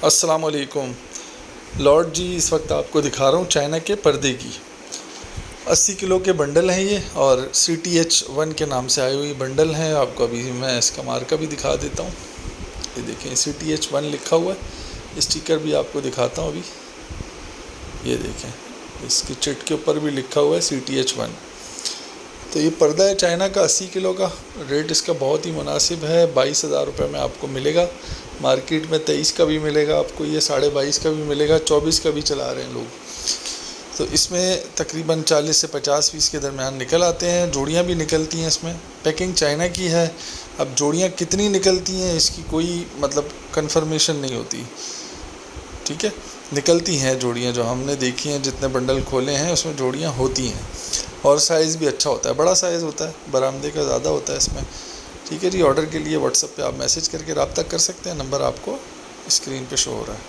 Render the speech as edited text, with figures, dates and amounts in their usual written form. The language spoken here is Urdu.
السلام علیکم لارڈ جی، اس وقت آپ کو دکھا رہا ہوں چائنا کے پردے کی 80 کلو کے بنڈل ہیں یہ، اور CTH1 کے نام سے آئے ہوئی بنڈل ہیں. آپ کو ابھی میں اس کا مارکہ بھی دکھا دیتا ہوں. یہ دیکھیں CTH1 لکھا ہوا ہے. اسٹیکر بھی آپ کو دکھاتا ہوں ابھی. یہ دیکھیں اس کی چٹ کے اوپر بھی لکھا ہوا ہے CTH1. تو یہ پردہ ہے چائنا کا 80 کلو کا. ریٹ اس کا بہت ہی مناسب ہے. 22,000 روپے میں آپ کو ملے گا. مارکیٹ میں 23 کا بھی ملے گا آپ کو، یہ 22.5 کا بھی ملے گا، 24 کا بھی چلا رہے ہیں لوگ. تو اس میں تقریباً 40 سے 50 پیس کے درمیان نکل آتے ہیں. جوڑیاں بھی نکلتی ہیں اس میں. پیکنگ چائنا کی ہے. اب جوڑیاں کتنی نکلتی ہیں اس کی کوئی کنفرمیشن نہیں ہوتی. ٹھیک ہے، نکلتی ہیں جوڑیاں جو ہم نے دیکھی ہیں، جتنے بنڈل کھولے ہیں اس میں جوڑیاں ہوتی ہیں. اور سائز بھی اچھا ہوتا ہے، بڑا سائز ہوتا ہے، برآمدے کا زیادہ ہوتا ہے اس میں. ٹھیک ہے جی. آرڈر کے لیے واٹس ایپ پہ آپ میسج کر کے رابطہ کر سکتے ہیں. نمبر آپ کو اسکرین پہ شو ہو رہا ہے.